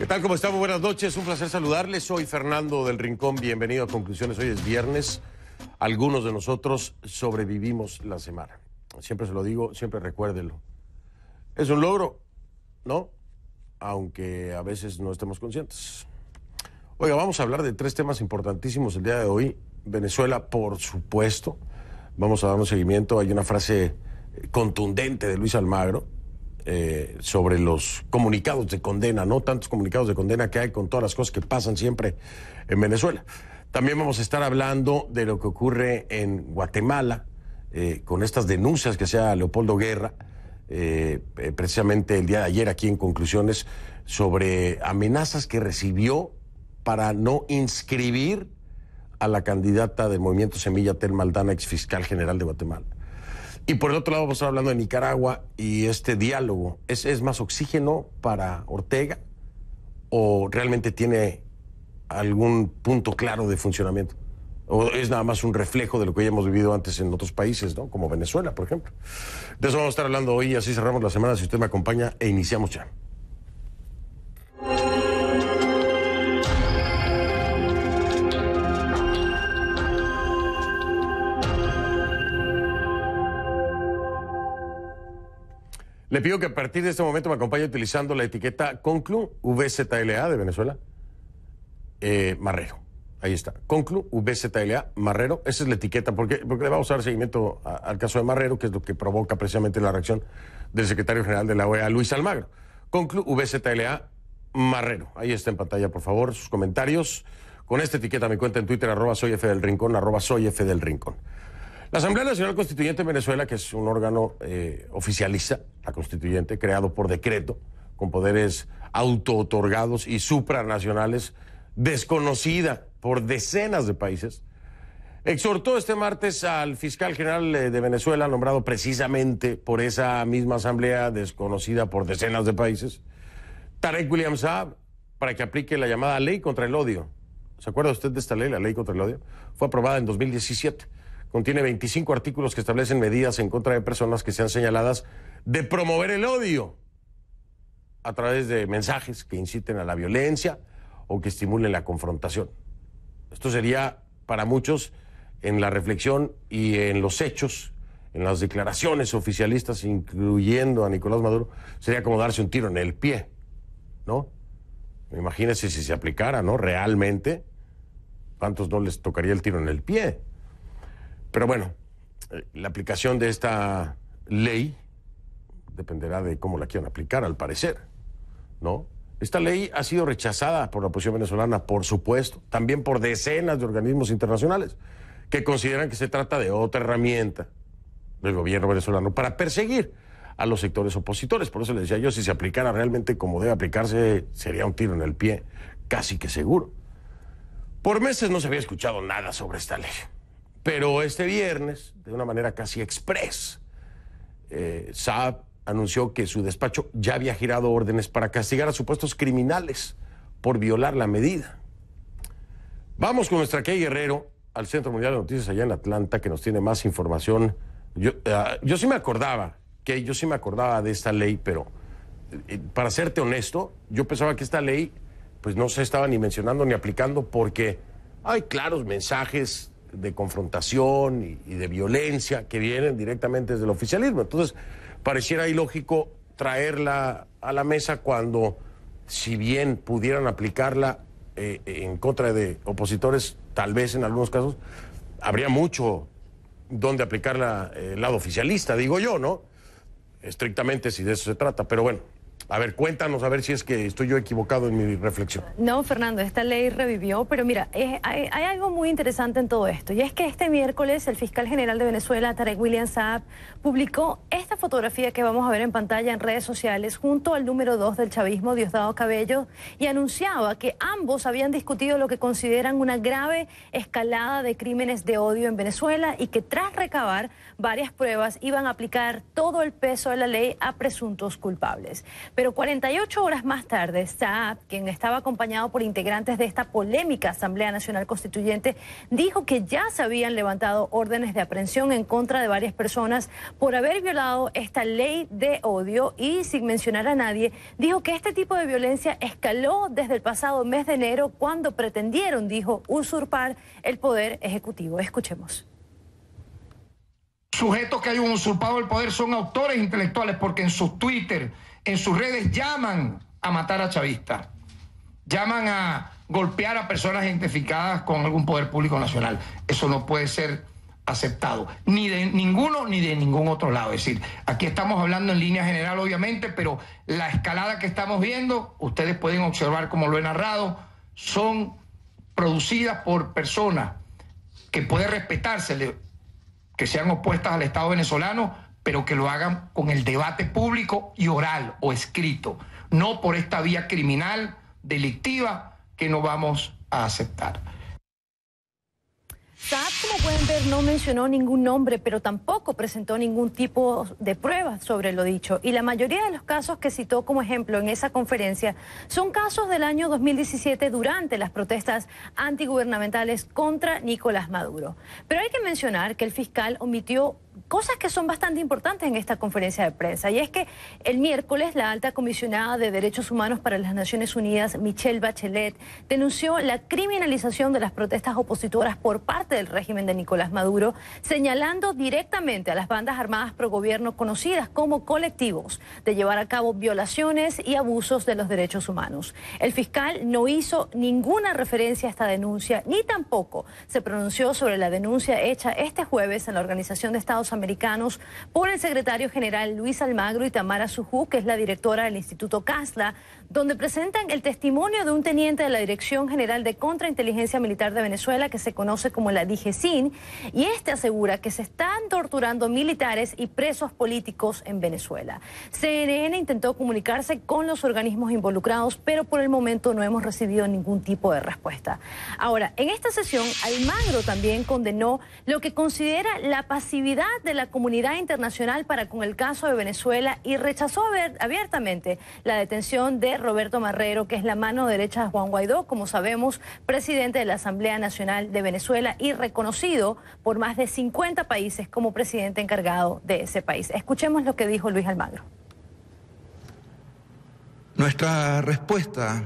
tal? ¿Cómo están? Muy buenas noches. Un placer saludarles. Soy Fernando del Rincón. Bienvenido a Conclusiones. Hoy es viernes. Algunos de nosotros sobrevivimos la semana. Siempre se lo digo, siempre recuérdelo. Es un logro, ¿no? Aunque a veces no estemos conscientes. Oiga, vamos a hablar de tres temas importantísimos el día de hoy. Venezuela, por supuesto. Vamos a dar un seguimiento. Hay una frase contundente de Luis Almagro sobre los comunicados de condena, ¿no? Tantos comunicados de condena que hay con todas las cosas que pasan siempre en Venezuela. También vamos a estar hablando de lo que ocurre en Guatemala, con estas denuncias que hacía Leopoldo Guerra, precisamente el día de ayer aquí en Conclusiones, sobre amenazas que recibió para no inscribir a la candidata del Movimiento Semilla, Telma Aldana, exfiscal general de Guatemala. Y por el otro lado vamos a estar hablando de Nicaragua y este diálogo. ¿Es más oxígeno para Ortega o realmente tiene algún punto claro de funcionamiento? ¿O es nada más un reflejo de lo que ya hemos vivido antes en otros países, ¿no? Como Venezuela, por ejemplo. De eso vamos a estar hablando hoy, así cerramos la semana, si usted me acompaña, e iniciamos ya. Le pido que a partir de este momento me acompañe utilizando la etiqueta Conclu VZLA de Venezuela, Marrero. Ahí está, Conclu VZLA Marrero. Esa es la etiqueta, porque le vamos a dar seguimiento al caso de Marrero, que es lo que provoca precisamente la reacción del secretario general de la OEA, Luis Almagro. Conclu VZLA Marrero. Ahí está en pantalla, por favor, sus comentarios. Con esta etiqueta me cuenta en Twitter, @soyfdelrincón, @soyfdelrincón. La Asamblea Nacional Constituyente de Venezuela, que es un órgano oficialista, la constituyente, creado por decreto, con poderes auto-otorgados y supranacionales, desconocida por decenas de países, exhortó este martes al fiscal general de Venezuela, nombrado precisamente por esa misma asamblea desconocida por decenas de países, Tarek William Saab, para que aplique la llamada ley contra el odio. ¿Se acuerda usted de esta ley, la ley contra el odio? Fue aprobada en 2017. Contiene 25 artículos que establecen medidas en contra de personas que sean señaladas de promover el odio a través de mensajes que inciten a la violencia o que estimulen la confrontación. Esto sería, para muchos, en la reflexión y en los hechos, en las declaraciones oficialistas, incluyendo a Nicolás Maduro, sería como darse un tiro en el pie, ¿no? Imagínense si se aplicara, ¿no? Realmente, ¿cuántos no les tocaría el tiro en el pie? Pero bueno, la aplicación de esta ley dependerá de cómo la quieran aplicar, al parecer, ¿no? Esta ley ha sido rechazada por la oposición venezolana, por supuesto, también por decenas de organismos internacionales que consideran que se trata de otra herramienta del gobierno venezolano para perseguir a los sectores opositores. Por eso les decía yo, si se aplicara realmente como debe aplicarse, sería un tiro en el pie, casi que seguro. Por meses no se había escuchado nada sobre esta ley. Pero este viernes, de una manera casi express, Saab anunció que su despacho ya había girado órdenes para castigar a supuestos criminales por violar la medida. Vamos con nuestra Key Guerrero al Centro Mundial de Noticias allá en Atlanta, que nos tiene más información. Yo sí me acordaba de esta ley, pero para serte honesto, yo pensaba que esta ley pues no se estaba ni mencionando ni aplicando porque hay claros mensajes de confrontación y de violencia que vienen directamente desde el oficialismo. Entonces, pareciera ilógico traerla a la mesa cuando, si bien pudieran aplicarla en contra de opositores, tal vez en algunos casos, habría mucho donde aplicarla el lado oficialista, digo yo, ¿no? Estrictamente, si de eso se trata, pero bueno. A ver, cuéntanos, a ver si es que estoy yo equivocado en mi reflexión. No, Fernando, esta ley revivió, pero mira, hay algo muy interesante en todo esto, y es que este miércoles el fiscal general de Venezuela, Tarek William Saab, publicó esta fotografía que vamos a ver en pantalla en redes sociales junto al número 2 del chavismo, Diosdado Cabello, y anunciaba que ambos habían discutido lo que consideran una grave escalada de crímenes de odio en Venezuela y que tras recabar varias pruebas iban a aplicar todo el peso de la ley a presuntos culpables. Pero 48 horas más tarde, Saab, quien estaba acompañado por integrantes de esta polémica Asamblea Nacional Constituyente, dijo que ya se habían levantado órdenes de aprehensión en contra de varias personas por haber violado esta ley de odio y, sin mencionar a nadie, dijo que este tipo de violencia escaló desde el pasado mes de enero cuando pretendieron, dijo, usurpar el poder ejecutivo. Escuchemos. Sujetos que hayan usurpado el poder son autores intelectuales porque en sus Twitter, en sus redes llaman a matar a chavistas, llaman a golpear a personas identificadas con algún poder público nacional. Eso no puede ser aceptado, ni de ninguno ni de ningún otro lado. Es decir, aquí estamos hablando en línea general, obviamente, pero la escalada que estamos viendo, ustedes pueden observar como lo he narrado, son producidas por personas que puede respetársele, que sean opuestas al Estado venezolano, pero que lo hagan con el debate público y oral o escrito, no por esta vía criminal, delictiva, que no vamos a aceptar. Saab, como pueden ver, no mencionó ningún nombre, pero tampoco presentó ningún tipo de pruebas sobre lo dicho. Y la mayoría de los casos que citó como ejemplo en esa conferencia son casos del año 2017 durante las protestas antigubernamentales contra Nicolás Maduro. Pero hay que mencionar que el fiscal omitió cosas que son bastante importantes en esta conferencia de prensa, y es que el miércoles la alta comisionada de Derechos Humanos para las Naciones Unidas, Michelle Bachelet, denunció la criminalización de las protestas opositoras por parte del régimen de Nicolás Maduro, señalando directamente a las bandas armadas pro gobierno conocidas como colectivos de llevar a cabo violaciones y abusos de los derechos humanos. El fiscal no hizo ninguna referencia a esta denuncia, ni tampoco se pronunció sobre la denuncia hecha este jueves en la Organización de Estados Americanos por el secretario general Luis Almagro y Tamara Sujú, que es la directora del Instituto CASLA, donde presentan el testimonio de un teniente de la Dirección General de Contrainteligencia Militar de Venezuela, que se conoce como la DIGESIN, y este asegura que se están torturando militares y presos políticos en Venezuela. CNN intentó comunicarse con los organismos involucrados, pero por el momento no hemos recibido ningún tipo de respuesta. Ahora, en esta sesión, Almagro también condenó lo que considera la pasividad de la comunidad internacional para con el caso de Venezuela y rechazó abiertamente la detención de Roberto Marrero, que es la mano derecha de Juan Guaidó, como sabemos, presidente de la Asamblea Nacional de Venezuela y reconocido por más de 50 países como presidente encargado de ese país. Escuchemos lo que dijo Luis Almagro. Nuestra respuesta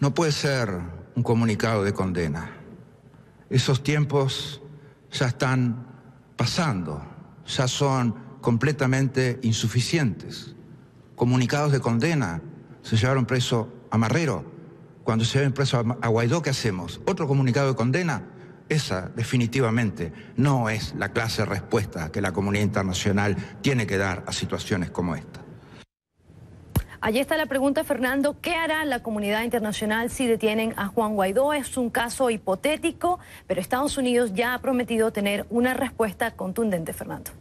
no puede ser un comunicado de condena. Esos tiempos ya están pasando, ya son completamente insuficientes. Comunicados de condena, se llevaron preso a Marrero. Cuando se lleven preso a Guaidó, ¿qué hacemos? ¿Otro comunicado de condena? Esa definitivamente no es la clase de respuesta que la comunidad internacional tiene que dar a situaciones como esta. Allí está la pregunta, Fernando. ¿Qué hará la comunidad internacional si detienen a Juan Guaidó? Es un caso hipotético, pero Estados Unidos ya ha prometido tener una respuesta contundente, Fernando.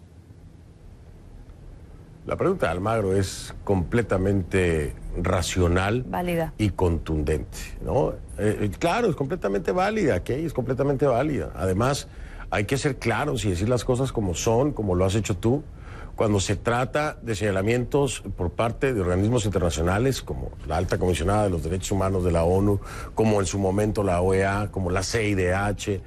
La pregunta de Almagro es completamente racional, válida y contundente, ¿no? Claro, es completamente válida, Kay, es completamente válida. Además, hay que ser claros y decir las cosas como son, como lo has hecho tú. Cuando se trata de señalamientos por parte de organismos internacionales como la Alta Comisionada de los Derechos Humanos de la ONU, como en su momento la OEA, como la CIDH,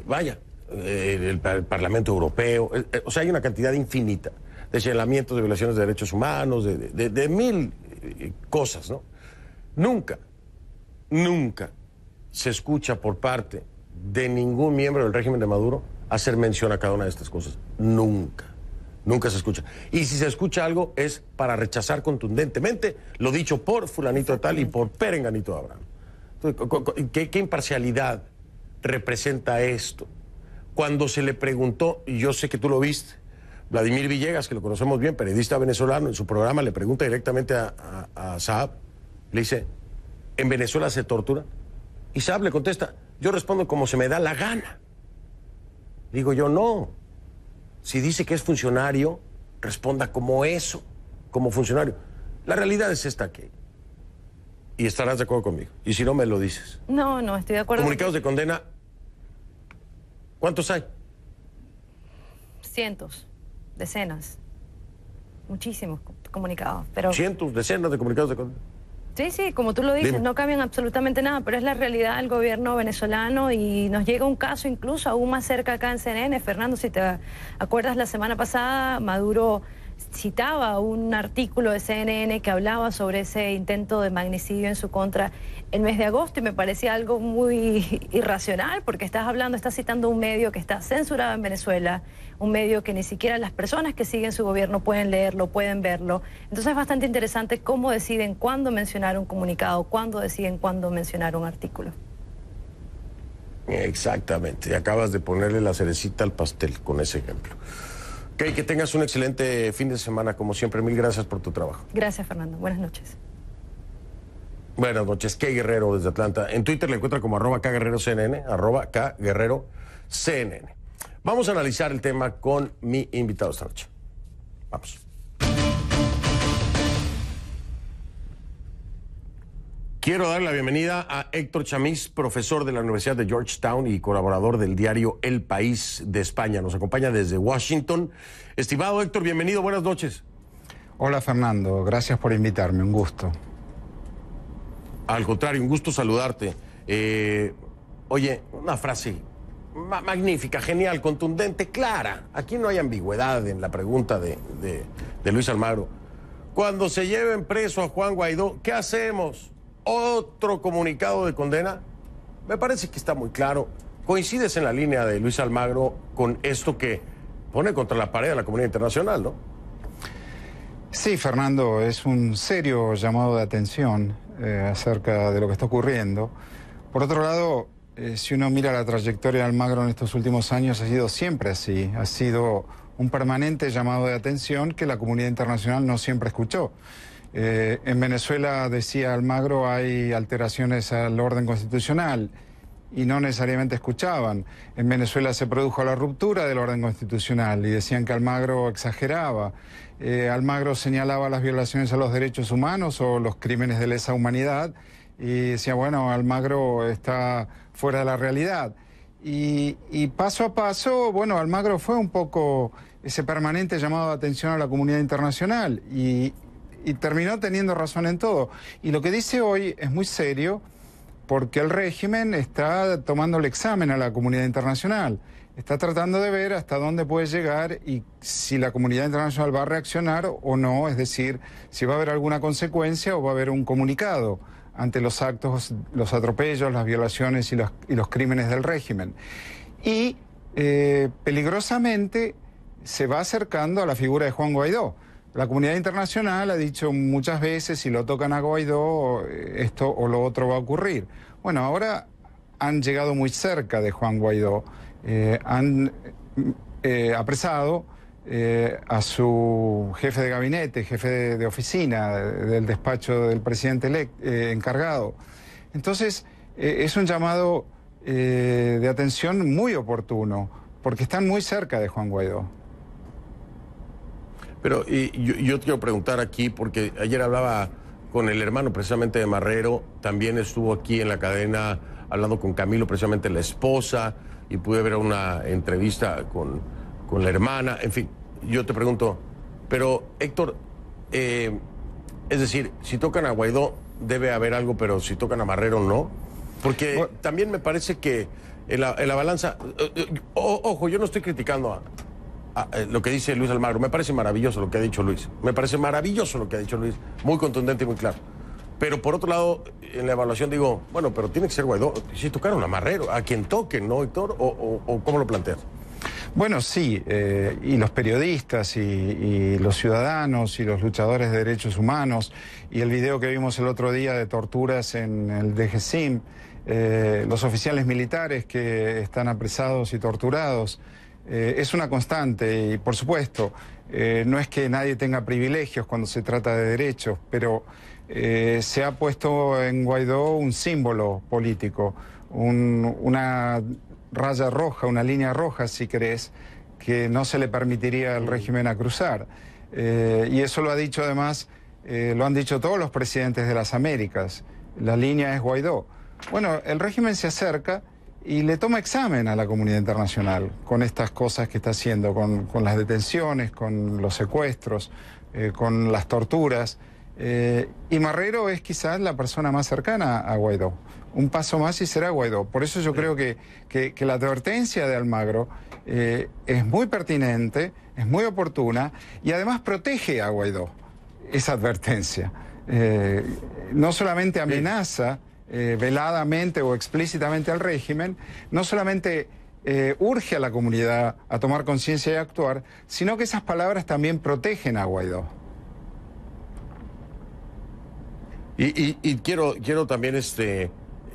vaya, el Parlamento Europeo, o sea, hay una cantidad infinita de señalamientos de violaciones de derechos humanos, de mil cosas, ¿no? Nunca se escucha por parte de ningún miembro del régimen de Maduro hacer mención a cada una de estas cosas. Nunca se escucha. Y si se escucha algo es para rechazar contundentemente lo dicho por fulanito de tal y por perenganito de Abraham. Entonces, ¿qué imparcialidad representa esto? Cuando se le preguntó, y yo sé que tú lo viste, Vladimir Villegas, que lo conocemos bien, periodista venezolano, en su programa le pregunta directamente a Saab, le dice, ¿en Venezuela se tortura? Y Saab le contesta, yo respondo como se me da la gana. Digo yo, no. Si dice que es funcionario, responda como eso, como funcionario. La realidad es esta, que y estarás de acuerdo conmigo. Y si no, me lo dices. No, estoy de acuerdo. Comunicados de condena, ¿cuántos hay? Cientos, decenas. muchísimos comunicados. Pero Cientos, decenas de comunicados de condena. sí, sí, como tú lo dices, Dime. no cambian absolutamente nada, pero es la realidad del gobierno venezolano y nos llega un caso incluso aún más cerca acá en CNN. Fernando, si te acuerdas, la semana pasada Maduro citaba un artículo de CNN que hablaba sobre ese intento de magnicidio en su contra el mes de agosto y me parecía algo muy irracional porque estás citando un medio que está censurado en Venezuela, un medio que ni siquiera las personas que siguen su gobierno pueden leerlo, pueden verlo. Entonces es bastante interesante cómo deciden cuándo mencionar un comunicado, cuándo deciden cuándo mencionar un artículo. Exactamente, acabas de ponerle la cerecita al pastel con ese ejemplo. Ok, que tengas un excelente fin de semana, como siempre. Mil gracias por tu trabajo. Gracias, Fernando. Buenas noches. Buenas noches, Kay Guerrero desde Atlanta. En Twitter le encuentra como @KGuerreroCNN, @KGuerreroCNN. Vamos a analizar el tema con mi invitado esta noche. Vamos. Quiero dar la bienvenida a Héctor Chamiz, profesor de la Universidad de Georgetown y colaborador del diario El País de España. Nos acompaña desde Washington. Estimado Héctor, bienvenido, buenas noches. Hola Fernando, gracias por invitarme, un gusto. Al contrario, un gusto saludarte. Oye, una frase magnífica, genial, contundente, clara. Aquí no hay ambigüedad en la pregunta de Luis Almagro. Cuando se lleven preso a Juan Guaidó, ¿qué hacemos? ¿Otro comunicado de condena? Me parece que está muy claro. ¿Coincides en la línea de Luis Almagro con esto que pone contra la pared a la comunidad internacional, no? Sí, Fernando, es un serio llamado de atención acerca de lo que está ocurriendo. Por otro lado, si uno mira la trayectoria de Almagro en estos últimos años, ha sido siempre así. Ha sido un permanente llamado de atención que la comunidad internacional no siempre escuchó. En Venezuela, decía Almagro, hay alteraciones al orden constitucional y no necesariamente escuchaban. En Venezuela se produjo la ruptura del orden constitucional y decían que Almagro exageraba. Almagro señalaba las violaciones a los derechos humanos o los crímenes de lesa humanidad y decía, bueno, Almagro está fuera de la realidad. Y paso a paso, bueno, Almagro fue un poco ese permanente llamado de atención a la comunidad internacional y terminó teniendo razón en todo. Y lo que dice hoy es muy serio porque el régimen está tomando el examen a la comunidad internacional. Está tratando de ver hasta dónde puede llegar y si la comunidad internacional va a reaccionar o no, es decir, si va a haber alguna consecuencia o va a haber un comunicado ante los actos, los atropellos, las violaciones y los crímenes del régimen. Y peligrosamente se va acercando a la figura de Juan Guaidó. La comunidad internacional ha dicho muchas veces, si lo tocan a Guaidó, esto o lo otro va a ocurrir. Bueno, ahora han llegado muy cerca de Juan Guaidó. Han apresado a su jefe de gabinete, jefe de oficina del despacho del presidente encargado. Entonces, es un llamado de atención muy oportuno, porque están muy cerca de Juan Guaidó. Pero yo te quiero preguntar aquí, porque ayer hablaba con el hermano precisamente de Marrero, también estuvo aquí en la cadena hablando con Camilo, precisamente la esposa, y pude ver una entrevista con la hermana, en fin, yo te pregunto, pero Héctor, es decir, si tocan a Guaidó debe haber algo, pero si tocan a Marrero no, porque bueno, también me parece que en la balanza, ojo, yo no estoy criticando lo que dice Luis Almagro, me parece maravilloso lo que ha dicho Luis, me parece maravilloso lo que ha dicho Luis, muy contundente y muy claro. Pero por otro lado, en la evaluación digo, bueno, pero tiene que ser Guaidó, si tocaron a Marrero, a quien toquen, ¿no, Héctor? ¿O cómo lo planteas? Bueno, sí, y los periodistas y los ciudadanos y los luchadores de derechos humanos y el video que vimos el otro día de torturas en el DGCIM, los oficiales militares que están apresados y torturados, es una constante y por supuesto no es que nadie tenga privilegios cuando se trata de derechos, pero se ha puesto en Guaidó un símbolo político, una raya roja, una línea roja si querés, que no se le permitiría al régimen a cruzar. Y eso lo ha dicho además, lo han dicho todos los presidentes de las Américas, la línea es Guaidó. Bueno, el régimen se acerca y le toma examen a la comunidad internacional con estas cosas que está haciendo, con las detenciones, con los secuestros, con las torturas. Y Marrero es quizás la persona más cercana a Guaidó. Un paso más y será Guaidó. Por eso yo creo que la advertencia de Almagro es muy pertinente, es muy oportuna y además protege a Guaidó esa advertencia. No solamente amenaza veladamente o explícitamente al régimen, no solamente urge a la comunidad a tomar conciencia y a actuar, sino que esas palabras también protegen a Guaidó. Y quiero también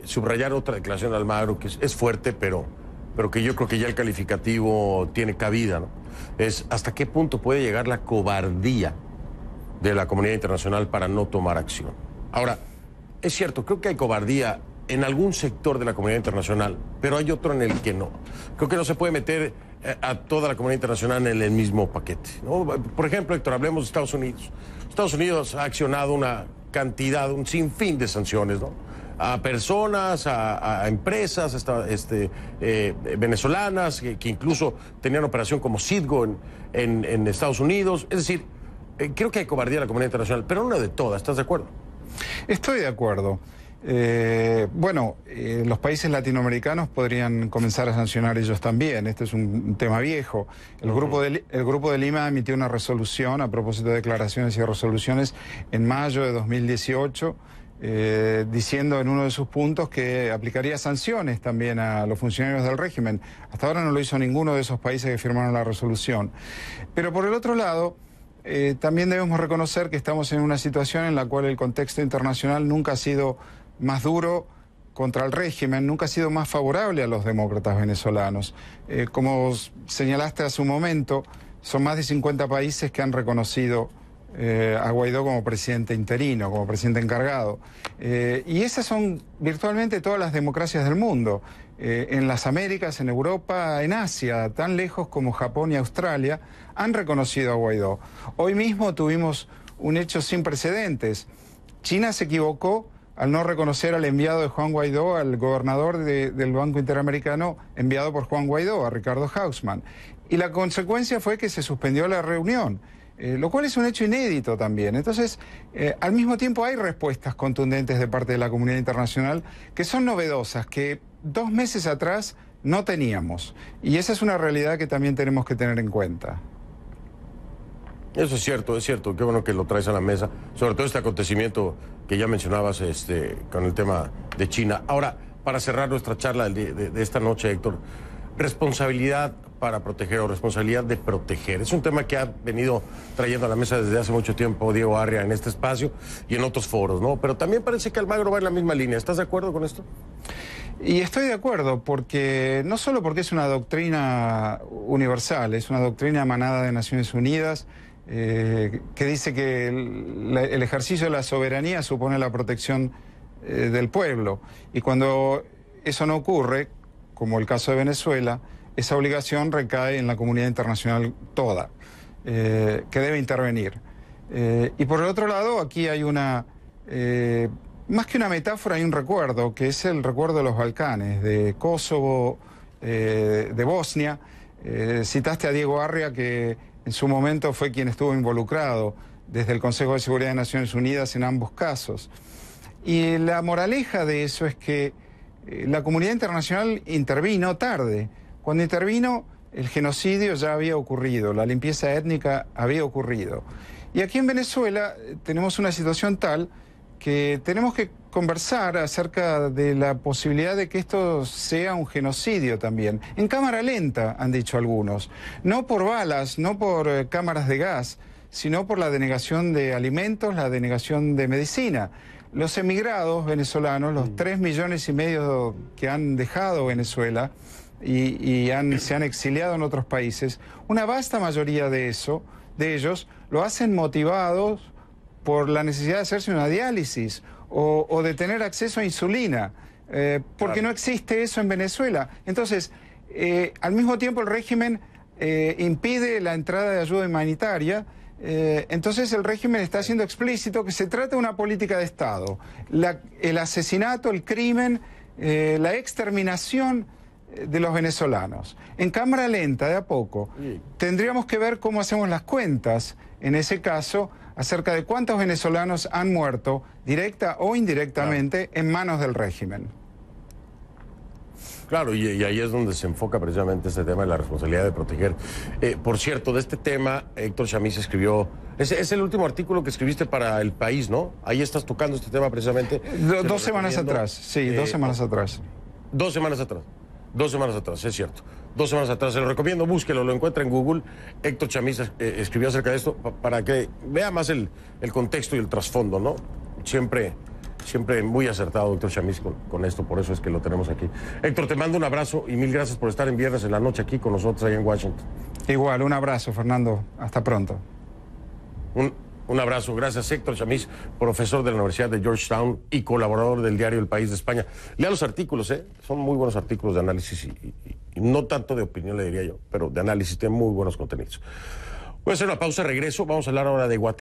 subrayar otra declaración de Almagro que es fuerte, pero que yo creo que ya el calificativo tiene cabida, ¿no? Es hasta qué punto puede llegar la cobardía de la comunidad internacional para no tomar acción. Ahora, es cierto, creo que hay cobardía en algún sector de la comunidad internacional, pero hay otro en el que no. Creo que no se puede meter a toda la comunidad internacional en el mismo paquete, ¿no? Por ejemplo, Héctor, hablemos de Estados Unidos. Estados Unidos ha accionado una cantidad, un sinfín de sanciones, ¿no? A personas, a empresas venezolanas que incluso tenían operación como Citgo en Estados Unidos. Es decir, creo que hay cobardía en la comunidad internacional, pero no de toda. ¿Estás de acuerdo? Estoy de acuerdo. Los países latinoamericanos podrían comenzar a sancionar ellos también. Este es un tema viejo. El Grupo de Lima emitió una resolución a propósito de declaraciones y resoluciones en mayo de 2018, diciendo en uno de sus puntos que aplicaría sanciones también a los funcionarios del régimen. Hasta ahora no lo hizo ninguno de esos países que firmaron la resolución. Pero por el otro lado, también debemos reconocer que estamos en una situación en la cual el contexto internacional nunca ha sido más duro contra el régimen, nunca ha sido más favorable a los demócratas venezolanos. Como señalaste hace un momento, son más de 50 países que han reconocido a Guaidó como presidente interino, como presidente encargado. Y esas son virtualmente todas las democracias del mundo. En las Américas, en Europa, en Asia, tan lejos como Japón y Australia, han reconocido a Guaidó. Hoy mismo tuvimos un hecho sin precedentes. China se equivocó al no reconocer al enviado de Juan Guaidó, al gobernador del Banco Interamericano enviado por Juan Guaidó, a Ricardo Haussmann. Y la consecuencia fue que se suspendió la reunión, lo cual es un hecho inédito también. Entonces, al mismo tiempo hay respuestas contundentes de parte de la comunidad internacional que son novedosas, que 2 meses atrás no teníamos. Y esa es una realidad que también tenemos que tener en cuenta. Eso es cierto, qué bueno que lo traes a la mesa, sobre todo este acontecimiento que ya mencionabas con el tema de China. Ahora, para cerrar nuestra charla de esta noche, Héctor, responsabilidad para proteger o responsabilidad de proteger. Es un tema que ha venido trayendo a la mesa desde hace mucho tiempo Diego Arria en este espacio y en otros foros, ¿no? Pero también parece que Almagro va en la misma línea. ¿Estás de acuerdo con esto? Y estoy de acuerdo, porque no solo porque es una doctrina universal, es una doctrina emanada de Naciones Unidas, que dice que el ejercicio de la soberanía supone la protección del pueblo. Y cuando eso no ocurre, como el caso de Venezuela, esa obligación recae en la comunidad internacional toda, que debe intervenir. Y por el otro lado, aquí hay una... más que una metáfora, hay un recuerdo, que es el recuerdo de los Balcanes, de Kosovo, de Bosnia. Citaste a Diego Arria, que en su momento fue quien estuvo involucrado desde el Consejo de Seguridad de Naciones Unidas en ambos casos. Y la moraleja de eso es que la comunidad internacional intervino tarde. Cuando intervino, el genocidio ya había ocurrido, la limpieza étnica había ocurrido. Y aquí en Venezuela tenemos una situación tal que tenemos que conversar acerca de la posibilidad de que esto sea un genocidio también. En cámara lenta, han dicho algunos. No por balas, no por cámaras de gas, sino por la denegación de alimentos, la denegación de medicina. Los emigrados venezolanos, los 3,5 millones que han dejado Venezuela y se han exiliado en otros países, una vasta mayoría de ellos lo hacen motivados por la necesidad de hacerse una diálisis o de tener acceso a insulina, porque no existe eso en Venezuela. Entonces, al mismo tiempo el régimen impide la entrada de ayuda humanitaria. Entonces el régimen está haciendo explícito que se trata de una política de Estado. El asesinato, el crimen, la exterminación de los venezolanos. En cámara lenta, de a poco, tendríamos que ver cómo hacemos las cuentas, en ese caso, acerca de cuántos venezolanos han muerto, directa o indirectamente, en manos del régimen. Claro, y ahí es donde se enfoca precisamente este tema de la responsabilidad de proteger. Por cierto, de este tema, Héctor Chamiz escribió... Es el último artículo que escribiste para El País, ¿no? Ahí estás tocando este tema precisamente. Dos semanas atrás, sí, 2 semanas atrás. 2 semanas atrás. 2 semanas atrás, es cierto. 2 semanas atrás. Se lo recomiendo, búsquelo, lo encuentra en Google. Héctor Chamiz escribió acerca de esto para que vea más el contexto y el trasfondo, ¿no? Siempre muy acertado, Héctor Chamiz, con esto, por eso es que lo tenemos aquí. Héctor, te mando un abrazo y mil gracias por estar en viernes en la noche aquí con nosotros allá en Washington. Igual, un abrazo, Fernando. Hasta pronto. Un abrazo. Gracias, Héctor Chamiz, profesor de la Universidad de Georgetown y colaborador del diario El País de España. Lea los artículos, son muy buenos artículos de análisis y no tanto de opinión, le diría yo, pero de análisis, tiene muy buenos contenidos. Voy a hacer una pausa, regreso, vamos a hablar ahora de Guatemala.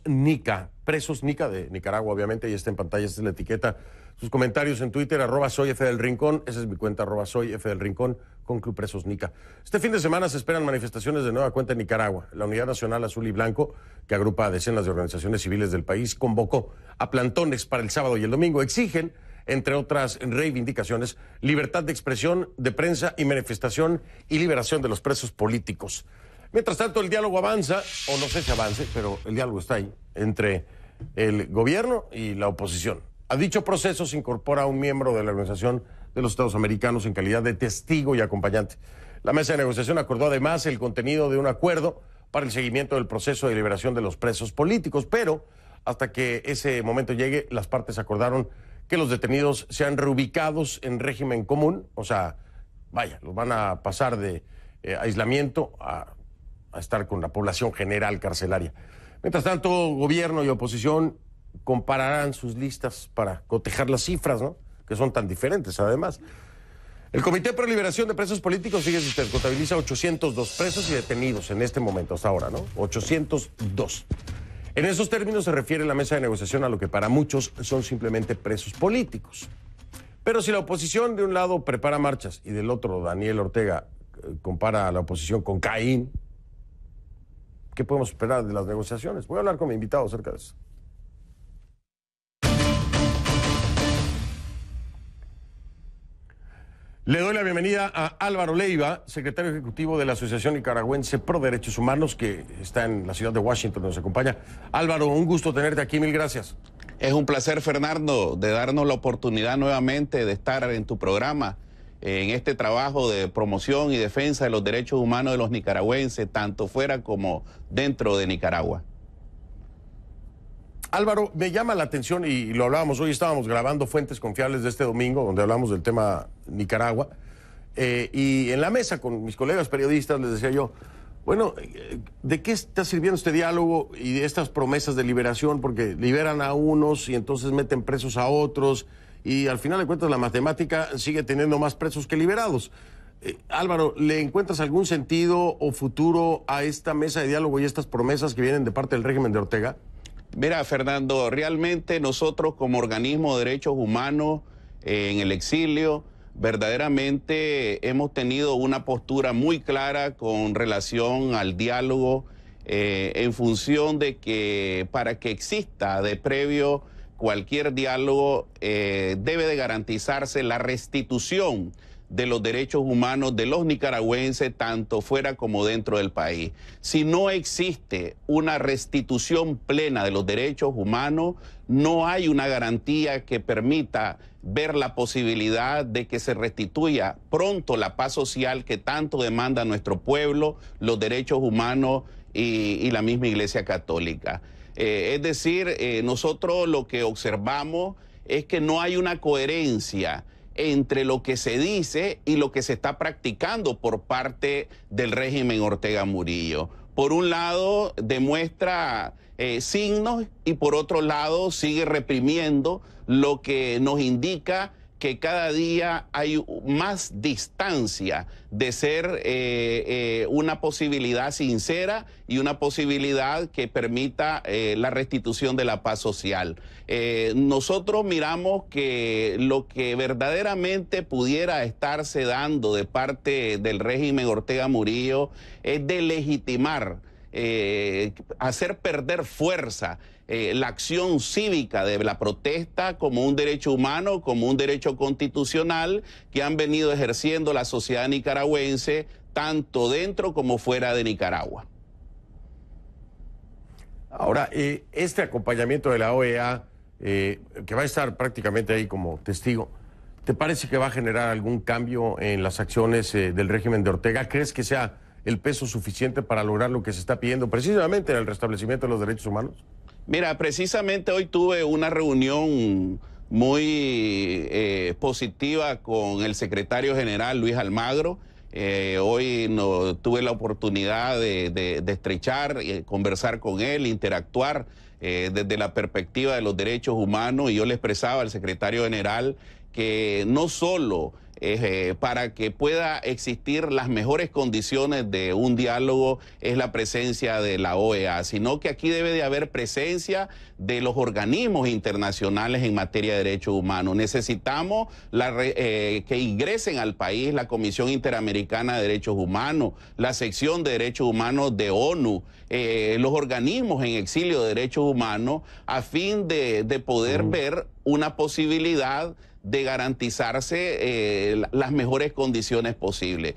Nica, presos Nica de Nicaragua, obviamente, y está en pantalla, esta es la etiqueta. Sus comentarios en Twitter, @soyfdelrincón, esa es mi cuenta, @soyfdelrincón, con Club Presos Nica. Este fin de semana se esperan manifestaciones de nueva cuenta en Nicaragua. La Unidad Nacional Azul y Blanco, que agrupa a decenas de organizaciones civiles del país, convocó a plantones para el sábado y el domingo. Exigen, entre otras reivindicaciones, libertad de expresión, de prensa y manifestación y liberación de los presos políticos. Mientras tanto, el diálogo avanza, o no sé si avance, pero el diálogo está ahí, entre el gobierno y la oposición. A dicho proceso se incorpora a un miembro de la Organización de los Estados Americanos en calidad de testigo y acompañante. La mesa de negociación acordó además el contenido de un acuerdo para el seguimiento del proceso de liberación de los presos políticos, pero hasta que ese momento llegue, las partes acordaron que los detenidos sean reubicados en régimen común, o sea, vaya, los van a pasar de aislamiento a estar con la población general carcelaria. Mientras tanto, gobierno y oposición compararán sus listas para cotejar las cifras, ¿no?, que son tan diferentes, además. El Comité para Liberación de Presos Políticos, fíjese usted, contabiliza 802 presos y detenidos en este momento, hasta ahora, ¿no? 802. En esos términos se refiere la mesa de negociación a lo que para muchos son simplemente presos políticos. Pero si la oposición de un lado prepara marchas y del otro Daniel Ortega compara a la oposición con Caín, ¿qué podemos esperar de las negociaciones? Voy a hablar con mi invitado acerca de eso. Le doy la bienvenida a Álvaro Leiva, secretario ejecutivo de la Asociación Nicaragüense Pro Derechos Humanos, que está en la ciudad de Washington, nos acompaña. Álvaro, un gusto tenerte aquí, mil gracias. Es un placer, Fernando, de darnos la oportunidad nuevamente de estar en tu programa, en este trabajo de promoción y defensa de los derechos humanos de los nicaragüenses, tanto fuera como dentro de Nicaragua. Álvaro, me llama la atención, y lo hablábamos hoy, estábamos grabando Fuentes Confiables de este domingo, donde hablamos del tema Nicaragua, y en la mesa con mis colegas periodistas les decía yo, bueno, ¿de qué está sirviendo este diálogo y de estas promesas de liberación? Porque liberan a unos y entonces meten presos a otros, y al final de cuentas la matemática sigue teniendo más presos que liberados. Álvaro, ¿le encuentras algún sentido o futuro a esta mesa de diálogo y estas promesas que vienen de parte del régimen de Ortega? Mira, Fernando, realmente nosotros como organismo de derechos humanos en el exilio, verdaderamente hemos tenido una postura muy clara con relación al diálogo en función de que para que exista de previo cualquier diálogo debe de garantizarse la restitución de los derechos humanos de los nicaragüenses, tanto fuera como dentro del país. Si no existe una restitución plena de los derechos humanos, no hay una garantía que permita ver la posibilidad de que se restituya pronto la paz social que tanto demanda nuestro pueblo, los derechos humanos y la misma Iglesia Católica. Es decir, nosotros lo que observamos es que no hay una coherencia entre lo que se dice y lo que se está practicando por parte del régimen Ortega Murillo. Por un lado, demuestra signos y por otro lado sigue reprimiendo, lo que nos indica que cada día hay más distancia de ser una posibilidad sincera y una posibilidad que permita la restitución de la paz social. Nosotros miramos que lo que verdaderamente pudiera estarse dando de parte del régimen Ortega Murillo es de legitimar, hacer perder fuerza la acción cívica de la protesta como un derecho humano, como un derecho constitucional que han venido ejerciendo la sociedad nicaragüense tanto dentro como fuera de Nicaragua. Ahora, este acompañamiento de la OEA, que va a estar prácticamente ahí como testigo, ¿te parece que va a generar algún cambio en las acciones del régimen de Ortega? ¿Crees que sea el peso suficiente para lograr lo que se está pidiendo precisamente en el restablecimiento de los derechos humanos? Mira, precisamente hoy tuve una reunión muy positiva con el secretario general Luis Almagro. Hoy tuve la oportunidad de estrechar, conversar con él, interactuar desde la perspectiva de los derechos humanos, y yo le expresaba al secretario general que no solo para que pueda existir las mejores condiciones de un diálogo es la presencia de la OEA, sino que aquí debe de haber presencia de los organismos internacionales en materia de derechos humanos. Necesitamos que ingresen al país la Comisión Interamericana de Derechos Humanos, la sección de Derechos Humanos de ONU, los organismos en exilio de derechos humanos, a fin de poder ver una posibilidad de garantizarse las mejores condiciones posibles.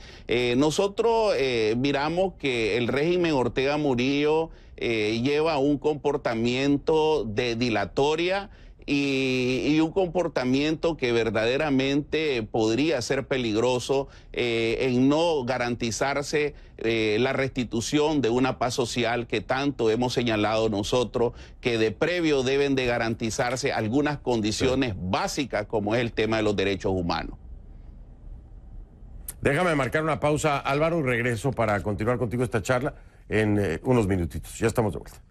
Nosotros miramos que el régimen Ortega Murillo lleva un comportamiento de dilatoria y un comportamiento que verdaderamente podría ser peligroso en no garantizarse la restitución de una paz social que tanto hemos señalado nosotros, que de previo deben de garantizarse algunas condiciones básicas como es el tema de los derechos humanos. Déjame marcar una pausa, Álvaro, y regreso para continuar contigo esta charla en unos minutitos. Ya estamos de vuelta.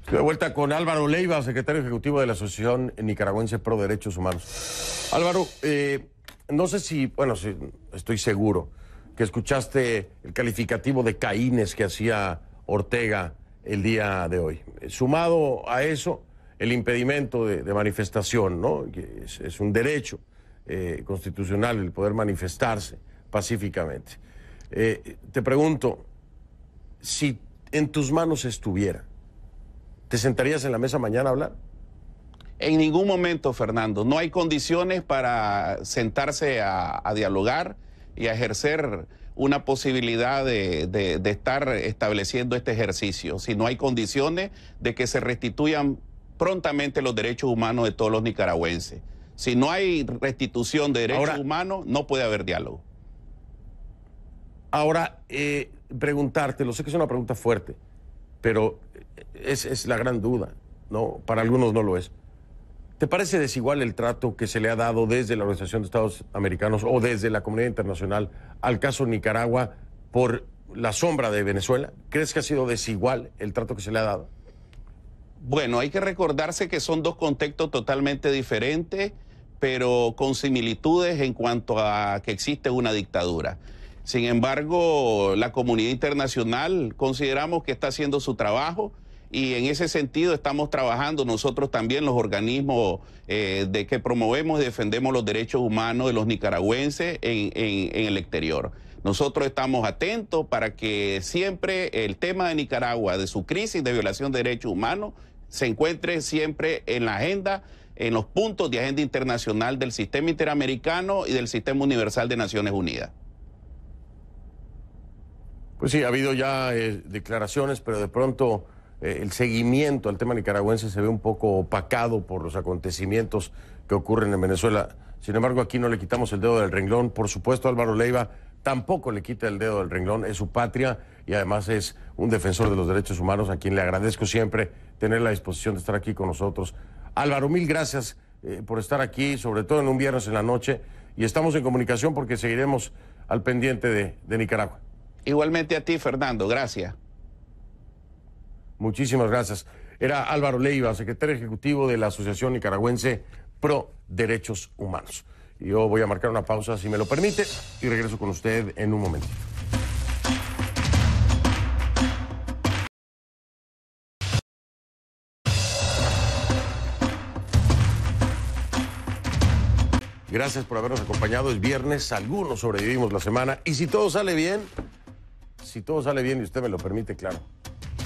Estoy de vuelta con Álvaro Leiva, secretario ejecutivo de la Asociación Nicaragüense Pro Derechos Humanos. Álvaro, no sé si, bueno, sí, estoy seguro que escuchaste el calificativo de caínes que hacía Ortega el día de hoy. Sumado a eso, el impedimento de manifestación, ¿no? Que es un derecho constitucional el poder manifestarse pacíficamente. Te pregunto, si en tus manos estuviera, ¿te sentarías en la mesa mañana a hablar? En ningún momento, Fernando. No hay condiciones para sentarse a dialogar y a ejercer una posibilidad de estar estableciendo este ejercicio. Si no hay condiciones de que se restituyan prontamente los derechos humanos de todos los nicaragüenses. Si no hay restitución de derechos humanos, no puede haber diálogo. Ahora, preguntártelo, sé que es una pregunta fuerte, pero es la gran duda, ¿no? Para algunos no lo es. ¿Te parece desigual el trato que se le ha dado desde la Organización de Estados Americanos o desde la comunidad internacional al caso Nicaragua por la sombra de Venezuela? ¿Crees que ha sido desigual el trato que se le ha dado? Bueno, hay que recordarse que son dos contextos totalmente diferentes, pero con similitudes en cuanto a que existe una dictadura. Sin embargo, la comunidad internacional consideramos que está haciendo su trabajo y en ese sentido estamos trabajando nosotros también, los organismos de que promovemos y defendemos los derechos humanos de los nicaragüenses en el exterior. Nosotros estamos atentos para que siempre el tema de Nicaragua, de su crisis de violación de derechos humanos, se encuentre siempre en la agenda, en los puntos de agenda internacional del sistema interamericano y del sistema universal de Naciones Unidas. Pues sí, ha habido ya declaraciones, pero de pronto el seguimiento al tema nicaragüense se ve un poco opacado por los acontecimientos que ocurren en Venezuela. Sin embargo, aquí no le quitamos el dedo del renglón. Por supuesto, Álvaro Leiva tampoco le quita el dedo del renglón. Es su patria y además es un defensor de los derechos humanos, a quien le agradezco siempre tener la disposición de estar aquí con nosotros. Álvaro, mil gracias por estar aquí, sobre todo en un viernes en la noche, y estamos en comunicación porque seguiremos al pendiente de Nicaragua. Igualmente a ti, Fernando. Gracias. Muchísimas gracias. Era Álvaro Leiva, secretario ejecutivo de la Asociación Nicaragüense Pro Derechos Humanos. Y yo voy a marcar una pausa, si me lo permite, y regreso con usted en un momento. Gracias por habernos acompañado. Es viernes, algunos sobrevivimos la semana. Y si todo sale bien y usted me lo permite, claro,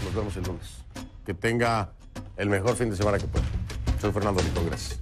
nos vemos el lunes. Que tenga el mejor fin de semana que pueda. Soy Fernando Rincón, gracias.